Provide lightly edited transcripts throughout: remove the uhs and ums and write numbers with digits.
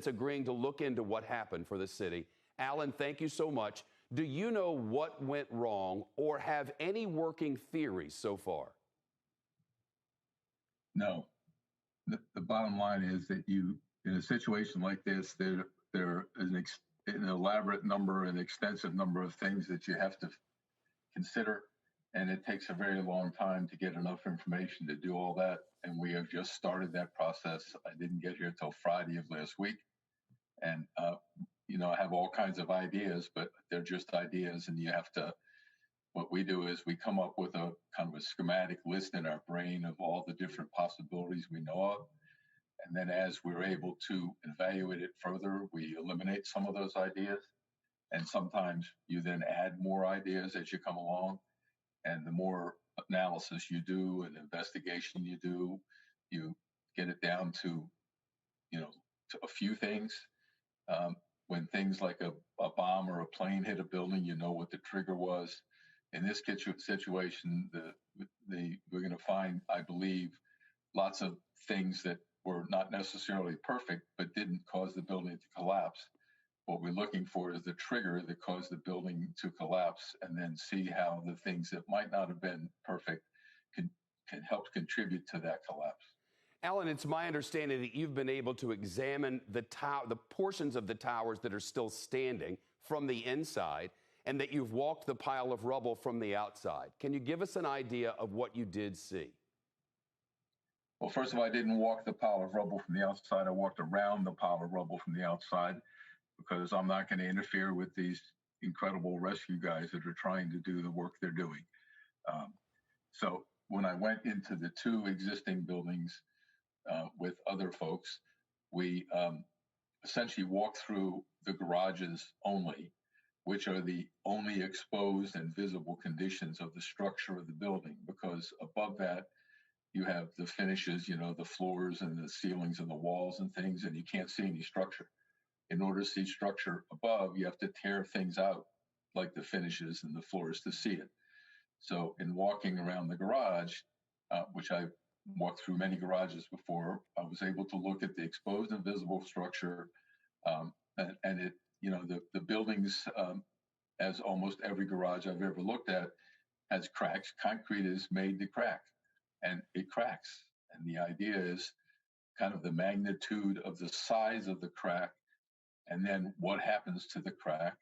agreeing to look into what happened for the city. Alan, thank you so much. Do you know what went wrong or have any working theories so far? No. The bottom line is that in a situation like this, there is an elaborate number, an extensive number of things that you have to consider, and it takes a very long time to get enough information to do all that. And we have just started that process. I didn't get here till Friday of last week, and I have all kinds of ideas, but they're just ideas, and you have to. What we do is we come up with a kind of a schematic list in our brain of all the different possibilities we know of. And then as we're able to evaluate it further, we eliminate some of those ideas. And sometimes you then add more ideas as you come along. And the more analysis you do and investigation you do, you get it down to, to a few things. When things like a bomb or a plane hit a building, you know what the trigger was. In this situation, we're going to find, I believe, lots of things that were not necessarily perfect, but didn't cause the building to collapse. What we're looking for is the trigger that caused the building to collapse, and then see how the things that might not have been perfect can help contribute to that collapse. Alan, it's my understanding that you've been able to examine the portions of the towers that are still standing from the inside, and that you've walked the pile of rubble from the outside. Can you give us an idea of what you did see? Well, first of all, I didn't walk the pile of rubble from the outside. I walked around the pile of rubble from the outside, because I'm not going to interfere with these incredible rescue guys that are trying to do the work they're doing. So when I went into the two existing buildings with other folks, we essentially walked through the garages only, which are the only exposed and visible conditions of the structure of the building, because above that, you have the finishes, the floors and the ceilings and the walls and things, and you can't see any structure. In order to see structure above, you have to tear things out, like the finishes and the floors, to see it. So in walking around the garage, which I walked through many garages before, I was able to look at the exposed and visible structure, and it, the buildings, as almost every garage I've ever looked at, has cracks. Concrete is made to crack, and it cracks. And the idea is kind of the magnitude of the size of the crack, and then what happens to the crack.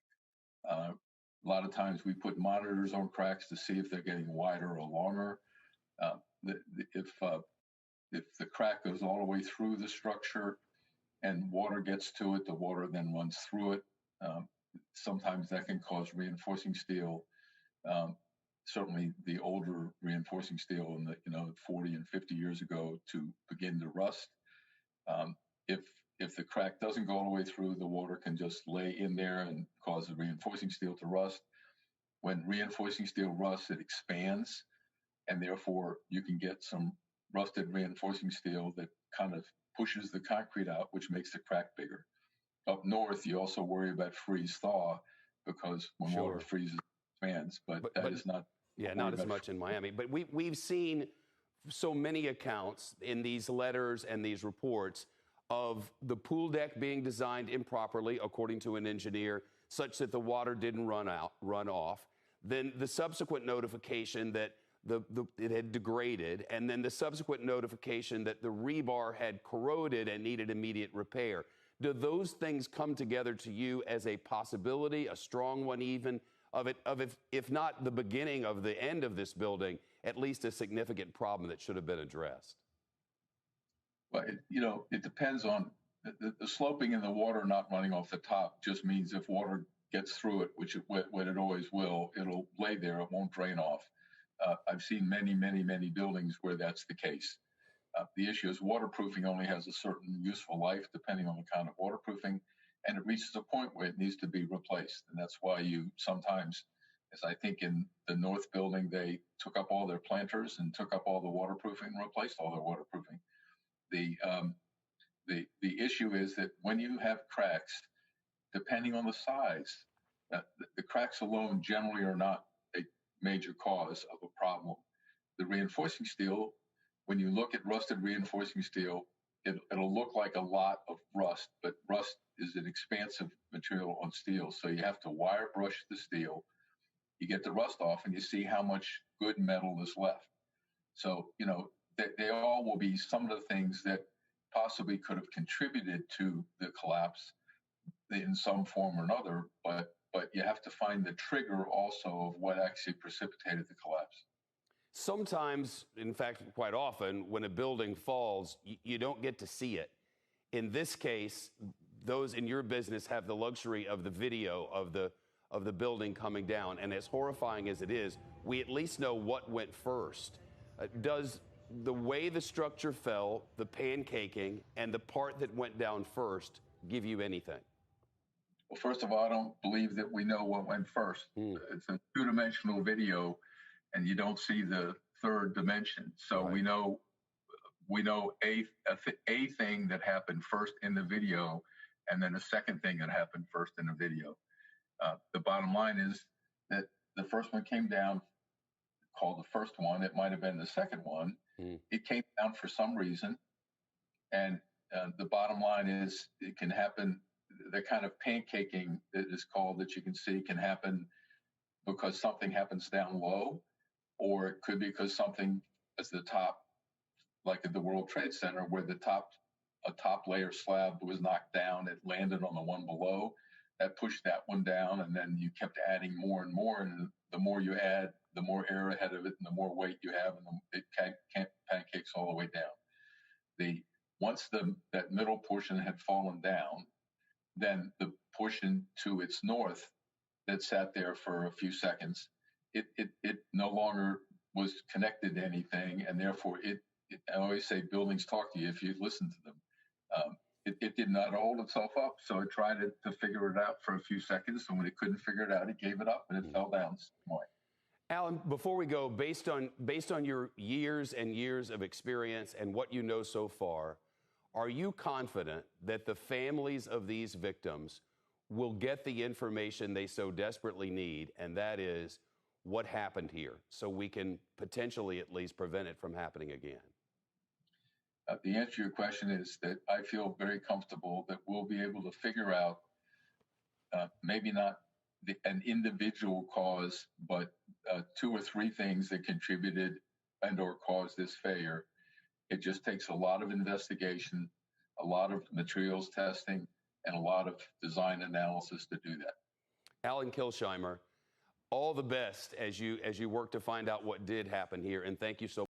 A lot of times we put monitors on cracks to see if they're getting wider or longer. If the crack goes all the way through the structure and water gets to it, the water then runs through it. Sometimes that can cause reinforcing steel. Certainly the older reinforcing steel in the 40 and 50 years ago to begin to rust. If the crack doesn't go all the way through, the water can just lay in there and cause the reinforcing steel to rust. When reinforcing steel rusts, it expands, and therefore you can get some rusted reinforcing steel that kind of pushes the concrete out, which makes the crack bigger. Up north, you also worry about freeze-thaw, because when water freezes, it expands, but that is not... Yeah, not as much in Miami. But we've seen so many accounts in these letters and these reports of the pool deck being designed improperly, according to an engineer, such that the water didn't run off. Then the subsequent notification that it had degraded, and then the subsequent notification that the rebar had corroded and needed immediate repair. Do those things come together to you as a possibility, a strong one even, of if not the beginning of the end of this building, at least a significant problem that should have been addressed? Well, it depends on the sloping in the water not running off the top. Just means if water gets through it, which when it always will, it'll lay there. It won't drain off. I've seen many buildings where that's the case. The issue is waterproofing only has a certain useful life depending on the kind of waterproofing, and it reaches a point where it needs to be replaced. And that's why you sometimes, as I think in the North building, they took up all their planters and took up all the waterproofing and replaced all their waterproofing. The issue is that when you have cracks, depending on the size, the cracks alone generally are not a major cause of a problem. The reinforcing steel, when you look at rusted reinforcing steel, it'll look like a lot of rust, but rust is an expansive material on steel. So you have to wire brush the steel. You get the rust off and you see how much good metal is left. So, they all will be some of the things that possibly could have contributed to the collapse in some form or another, but you have to find the trigger also of what actually precipitated the collapse. Sometimes, in fact, quite often, when a building falls, you don't get to see it. In this case, those in your business have the luxury of the video of the building coming down, and as horrifying as it is, we at least know what went first. Does the way the structure fell, the pancaking, and the part that went down first give you anything? Well, first of all, I don't believe that we know what went first. It's a two-dimensional video, and you don't see the third dimension. So right. we know a thing that happened first in the video, and then a second thing that happened first in the video. The bottom line is that the first one came down, called the first one. It might have been the second one. It came down for some reason. And the bottom line is it can happen. The kind of pancaking that is called that you can see can happen because something happens down low, or it could be because something is the top, like at the World Trade Center, where a top layer slab was knocked down. It landed on the one below. That pushed that one down, and then you kept adding more and more. And the more you add, the more air ahead of it, and the more weight you have, and it pancakes all the way down. Once that middle portion had fallen down, then the portion to its north that sat there for a few seconds, it no longer was connected to anything, and therefore I always say buildings talk to you if you listen to them. It did not hold itself up, so it tried to figure it out for a few seconds, and when it couldn't figure it out, it gave it up and it fell down some way. Alan, before we go, based on your years and years of experience and what you know so far, are you confident that the families of these victims will get the information they so desperately need, and that is what happened here, so we can potentially at least prevent it from happening again? The answer to your question is that I feel very comfortable that we'll be able to figure out maybe not an individual cause, but 2 or 3 things that contributed and or caused this failure. It just takes a lot of investigation, a lot of materials testing, and a lot of design analysis to do that. Alan Kilsheimer, all the best as you work to find out what did happen here, and thank you so much.